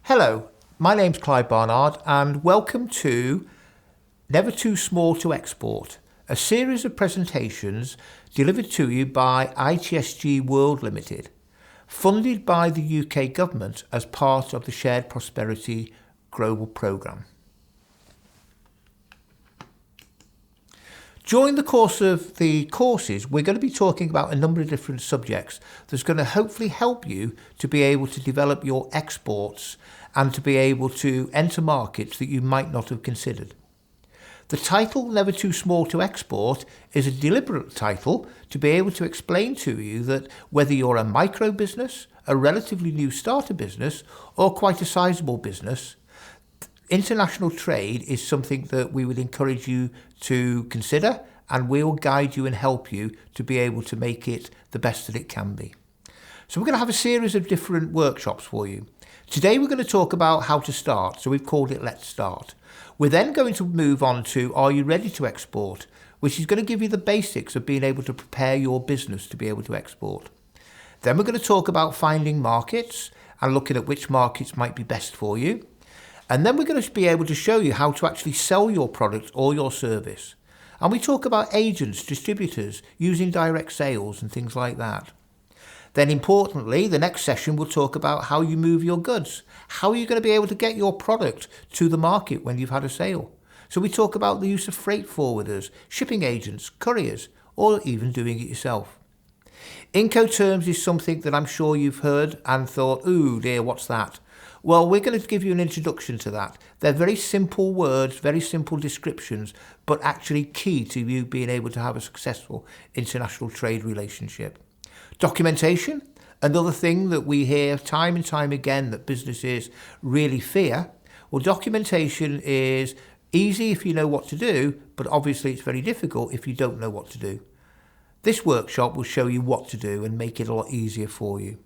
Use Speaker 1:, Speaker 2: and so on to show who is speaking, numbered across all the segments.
Speaker 1: Hello, my name's Clive Barnard and welcome to Never Too Small to Export, a series of presentations delivered to you by ITSG World Limited, funded by the UK government as part of the Shared Prosperity Global Programme. During the course of the courses, we're going to be talking about a number of different subjects that's going to hopefully help you to be able to develop your exports and to be able to enter markets that you might not have considered. The title, Never Too Small to Export, is a deliberate title to be able to explain to you that whether you're a micro business, a relatively new starter business, or quite a sizable business, international trade is something that we would encourage you to consider, and we'll guide you and help you to be able to make it the best that it can be. So we're going to have a series of different workshops for you. Today we're going to talk about how to start, so we've called it Let's Start. We're then going to move on to Are You Ready to Export, which is going to give you the basics of being able to prepare your business to be able to export. Then we're going to talk about finding markets and looking at which markets might be best for you. And then we're going to be able to show you how to actually sell your product or your service. And we talk about agents, distributors, using direct sales and things like that. Then importantly, the next session will talk about how you move your goods. How are you going to be able to get your product to the market when you've had a sale? So we talk about the use of freight forwarders, shipping agents, couriers, or even doing it yourself. Incoterms is something that I'm sure you've heard and thought, ooh dear, what's that? Well, we're going to give you an introduction to that. They're very simple words, very simple descriptions, but actually key to you being able to have a successful international trade relationship. Documentation, another thing that we hear time and time again that businesses really fear. Well, documentation is easy if you know what to do, but obviously it's very difficult if you don't know what to do. This workshop will show you what to do and make it a lot easier for you.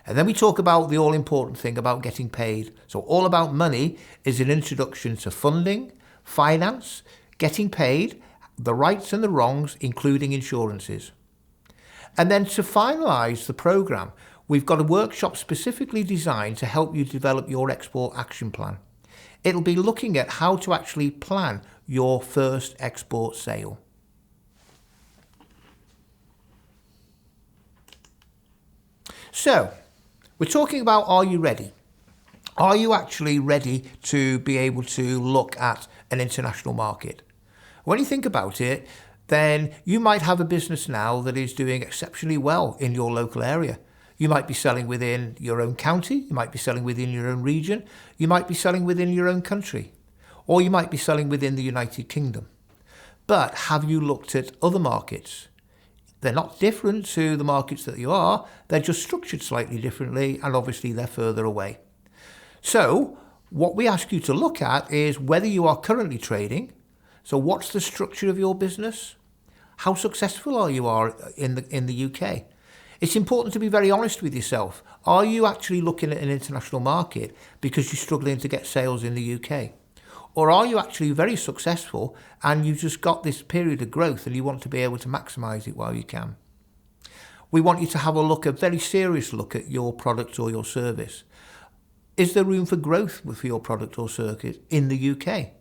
Speaker 1: And then we talk about the all-important thing about getting paid. So All About Money is an introduction to funding, finance, getting paid, the rights and the wrongs, including insurances. And then to finalise the programme, we've got a workshop specifically designed to help you develop your export action plan. It'll be looking at how to actually plan your first export sale. So, we're talking about are you ready? Are you actually ready to be able to look at an international market? When you think about it, then you might have a business now that is doing exceptionally well in your local area. You might be selling within your own county, you might be selling within your own region, you might be selling within your own country, or you might be selling within the United Kingdom. But have you looked at other markets? They're not different to the markets that you are, they're just structured slightly differently, and obviously they're further away. So what we ask you to look at is whether you are currently trading. So what's the structure of your business? How successful are you in the UK? It's important to be very honest with yourself. Are you actually looking at an international market because you're struggling to get sales in the UK? Or are you actually very successful and you've just got this period of growth and you want to be able to maximise it while you can? We want you to have a very serious look at your product or your service. Is there room for growth for your product or service in the UK?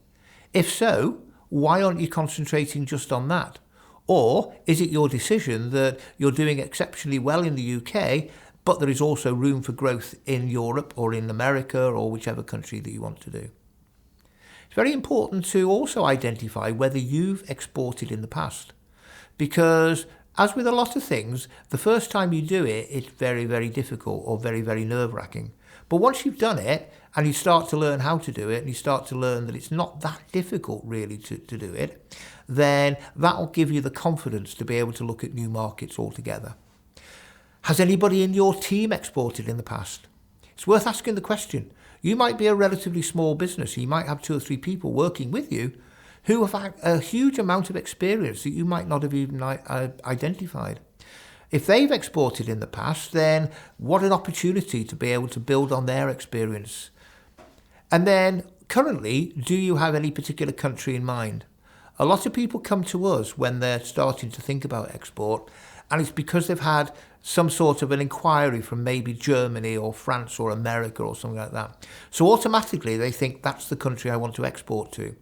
Speaker 1: If so, why aren't you concentrating just on that? Or is it your decision that you're doing exceptionally well in the UK, but there is also room for growth in Europe or in America or whichever country that you want to do? It's very important to also identify whether you've exported in the past, because as with a lot of things, the first time you do it, it's very, very difficult or very, very nerve-wracking. But once you've done it and you start to learn how to do it and you start to learn that it's not that difficult really to do it, then that will give you the confidence to be able to look at new markets altogether. Has anybody in your team exported in the past? It's worth asking the question. You might be a relatively small business. You might have 2 or 3 people working with you who have had a huge amount of experience that you might not have even identified. If they've exported in the past, then what an opportunity to be able to build on their experience. And then currently, do you have any particular country in mind? A lot of people come to us when they're starting to think about export And it's because they've had some sort of an inquiry from maybe Germany or France or America or something like that. So automatically they think that's the country I want to export to.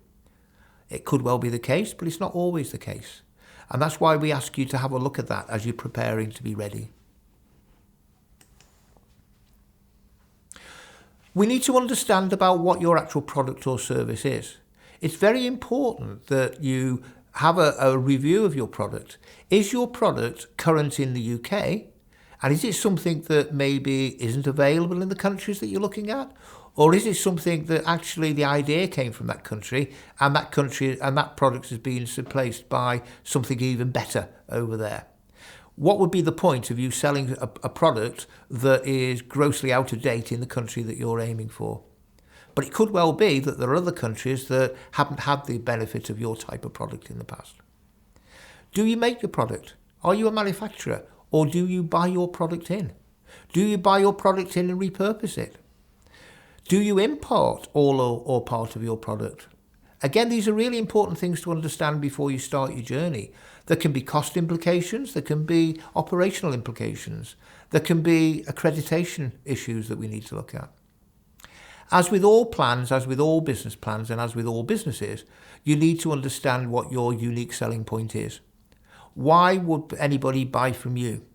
Speaker 1: It could well be the case, but it's not always the case. And that's why we ask you to have a look at that as you're preparing to be ready. We need to understand about what your actual product or service is. It's very important that you have a review of your product. Is your product current in the UK? And is it something that maybe isn't available in the countries that you're looking at? Or is it something that actually the idea came from that country and that product has been replaced by something even better over there? What would be the point of you selling a product that is grossly out of date in the country that you're aiming for? But it could well be that there are other countries that haven't had the benefit of your type of product in the past. Do you make your product? Are you a manufacturer? Or do you buy your product in? Do you buy your product in and repurpose it? Do you import all or part of your product? Again, these are really important things to understand before you start your journey. There can be cost implications, there can be operational implications, there can be accreditation issues that we need to look at. As with all plans, as with all business plans, and as with all businesses, you need to understand what your unique selling point is. Why would anybody buy from you?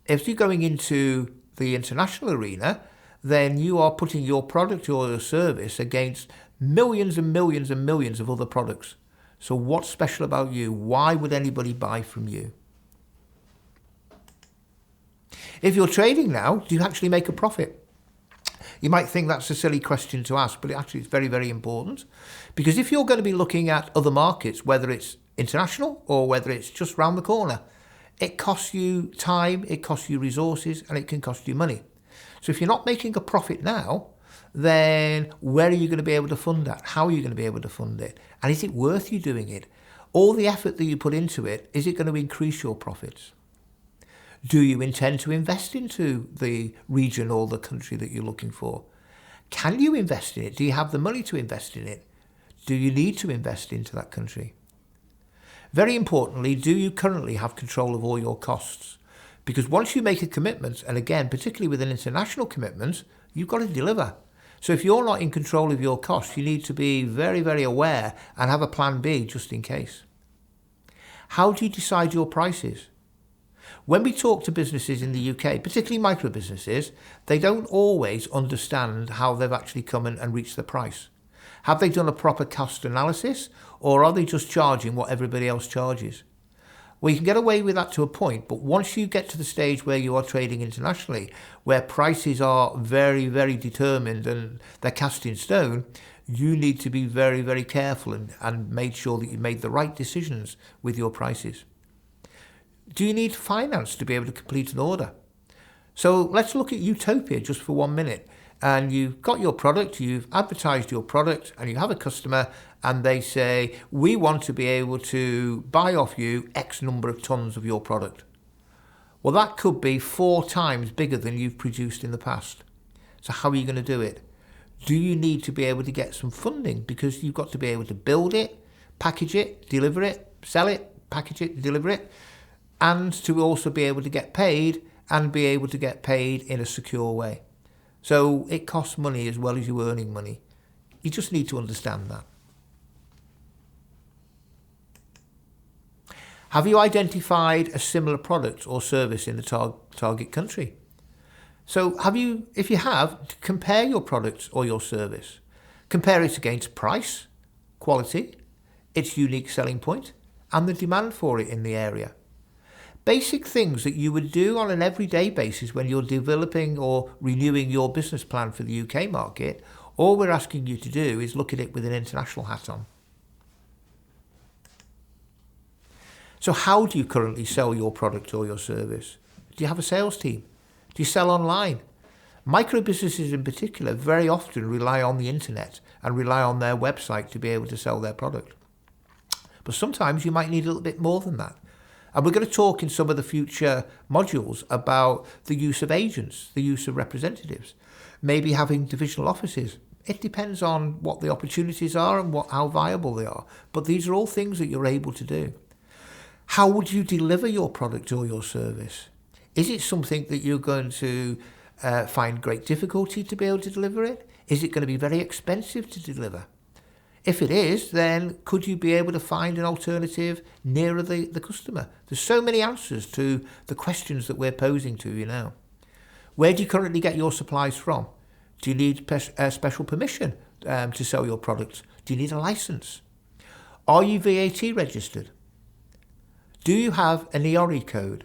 Speaker 1: If you're going into the international arena, then you are putting your product or your service against millions and millions and millions of other products. So what's special about you? Why would anybody buy from you? If you're trading now, do you actually make a profit? You might think that's a silly question to ask, but it's very, very important. Because if you're going to be looking at other markets, whether it's international or whether it's just round the corner, it costs you time, it costs you resources, and it can cost you money. So if you're not making a profit now, then where are you going to be able to fund that? How are you going to be able to fund it? And is it worth you doing it? All the effort that you put into it, is it going to increase your profits? Do you intend to invest into the region or the country that you're looking for? Can you invest in it? Do you have the money to invest in it? Do you need to invest into that country? Very importantly, do you currently have control of all your costs? Because once you make a commitment, and again, particularly with an international commitment, you've got to deliver. So if you're not in control of your costs, you need to be very, very aware and have a plan B just in case. How do you decide your prices? When we talk to businesses in the UK, particularly micro businesses, they don't always understand how they've actually come and reached the price. Have they done a proper cost analysis, or are they just charging what everybody else charges? Well, you can get away with that to a point, but once you get to the stage where you are trading internationally, where prices are very, very determined and they're cast in stone, you need to be very, very careful and make sure that you made the right decisions with your prices. Do you need finance to be able to complete an order? So let's look at Utopia just for 1 minute. And you've got your product, you've advertised your product, and you have a customer, and they say, we want to be able to buy off you X number of tons of your product. Well, that could be 4 times bigger than you've produced in the past. So how are you going to do it? Do you need to be able to get some funding? Because you've got to be able to build it, package it, deliver it, sell it, package it, deliver it, and to also be able to get paid and be able to get paid in a secure way. So it costs money as well as you earning money. You just need to understand that. Have you identified a similar product or service in the target country? So if you have, compare your product or your service. Compare it against price, quality, its unique selling point, and the demand for it in the area. Basic things that you would do on an everyday basis when you're developing or renewing your business plan for the UK market, all we're asking you to do is look at it with an international hat on. So how do you currently sell your product or your service? Do you have a sales team? Do you sell online? Micro businesses in particular very often rely on the internet and rely on their website to be able to sell their product. But sometimes you might need a little bit more than that. And we're going to talk in some of the future modules about the use of agents, the use of representatives, maybe having divisional offices. It depends on what the opportunities are and how viable they are. But these are all things that you're able to do. How would you deliver your product or your service? Is it something that you're going to find great difficulty to be able to deliver it? Is it going to be very expensive to deliver? If it is, then could you be able to find an alternative nearer the customer? There's so many answers to the questions that we're posing to you now. Where do you currently get your supplies from? Do you need special permission to sell your product? Do you need a license? Are you VAT registered? Do you have an EORI code?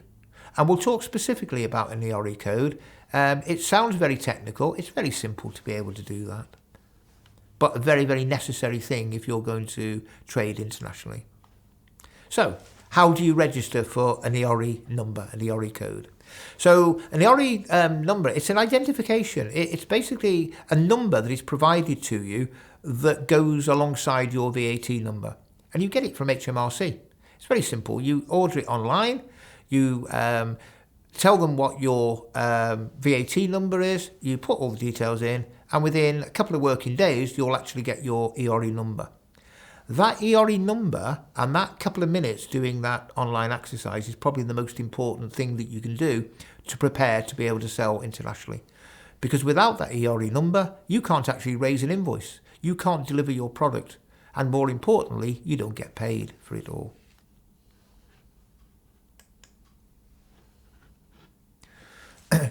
Speaker 1: And we'll talk specifically about an EORI code. It sounds very technical. It's very simple to be able to do that, but a very, very necessary thing if you're going to trade internationally. So, how do you register for an EORI number, an EORI code? So, an EORI number, it's an identification. It's basically a number that is provided to you that goes alongside your VAT number. And you get it from HMRC. It's very simple. You order it online, you tell them what your VAT number is, you put all the details in, and within a couple of working days, you'll actually get your EORI number. That EORI number and that couple of minutes doing that online exercise is probably the most important thing that you can do to prepare to be able to sell internationally. Because without that EORI number, you can't actually raise an invoice. You can't deliver your product. And more importantly, you don't get paid for it all.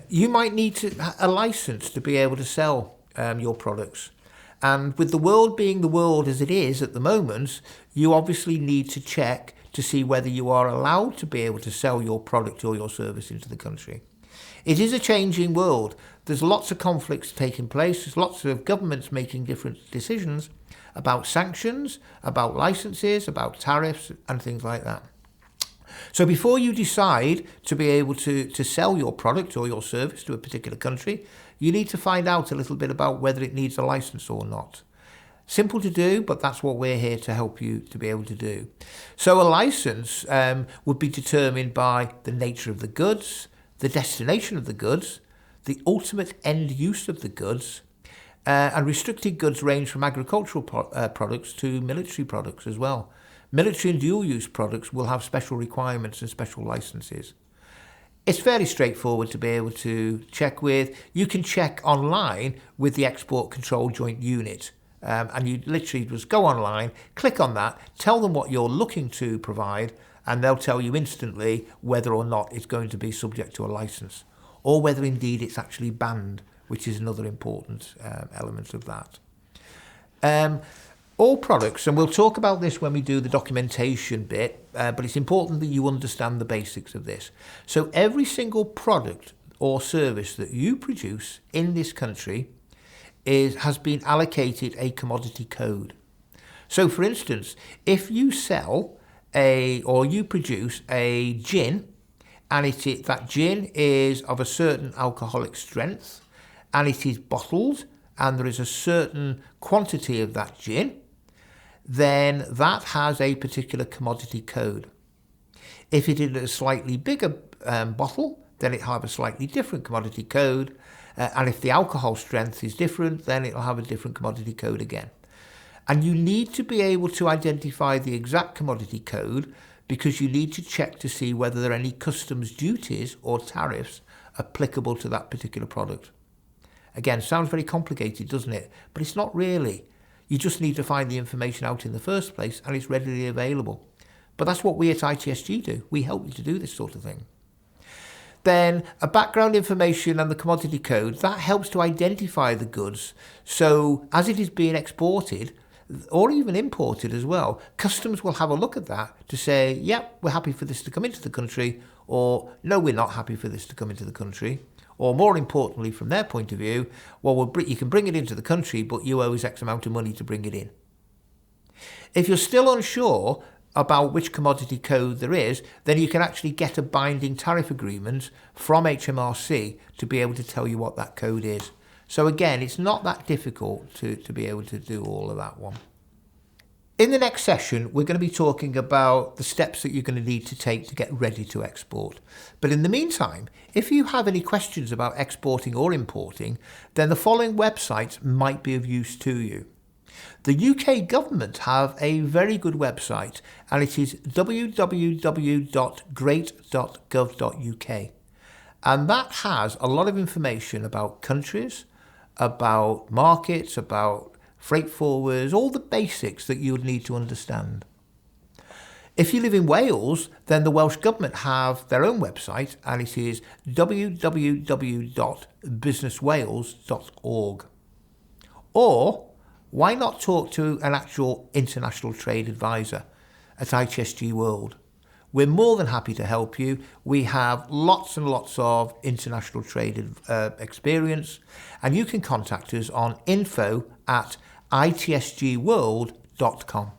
Speaker 1: You might need a license to be able to sell your products. And with the world being the world as it is at the moment, you obviously need to check to see whether you are allowed to be able to sell your product or your service into the country. It is a changing world. There's lots of conflicts taking place. There's lots of governments making different decisions about sanctions, about licenses, about tariffs and things like that. So before you decide to be able to sell your product or your service to a particular country, you need to find out a little bit about whether it needs a license or not. Simple to do, but that's what we're here to help you to be able to do. So a license would be determined by the nature of the goods, the destination of the goods, the ultimate end use of the goods, and restricted goods range from agricultural products to military products as well. Military and dual-use products will have special requirements and special licenses. It's fairly straightforward to be able to check with. You can check online with the Export Control Joint Unit. And you literally just go online, click on that, tell them what you're looking to provide, and they'll tell you instantly whether or not it's going to be subject to a license, or whether indeed it's actually banned, which is another important element of that. All products, and we'll talk about this when we do the documentation bit, but it's important that you understand the basics of this. So every single product or service that you produce in this country has been allocated a commodity code. So for instance, if you sell or you produce a gin, and that gin is of a certain alcoholic strength, and it is bottled, and there is a certain quantity of that gin, then that has a particular commodity code. If it is a slightly bigger bottle, then it'll have a slightly different commodity code. And if the alcohol strength is different, then it'll have a different commodity code again. And you need to be able to identify the exact commodity code because you need to check to see whether there are any customs duties or tariffs applicable to that particular product. Again, sounds very complicated, doesn't it? But it's not really. You just need to find the information out in the first place and it's readily available. But that's what we at ITSG do. We help you to do this sort of thing. Then a background information and the commodity code, that helps to identify the goods. So as it is being exported, or even imported as well, customs will have a look at that to say, yep, we're happy for this to come into the country, or no, we're not happy for this to come into the country. Or more importantly, from their point of view, well, you can bring it into the country, but you owe us X amount of money to bring it in. If you're still unsure about which commodity code there is, then you can actually get a binding tariff agreement from HMRC to be able to tell you what that code is. So again, it's not that difficult to be able to do all of that one. In the next session, we're going to be talking about the steps that you're going to need to take to get ready to export. But in the meantime, if you have any questions about exporting or importing, then the following websites might be of use to you. The UK government have a very good website, and it is www.great.gov.uk. And that has a lot of information about countries, about markets, about freight forwarders, all the basics that you would need to understand. If you live in Wales, then the Welsh Government have their own website, and it is www.businesswales.org. Or why not talk to an actual international trade advisor at ITSG World? We're more than happy to help you. We have lots and lots of international trade experience, and you can contact us on info@itsgworld.com.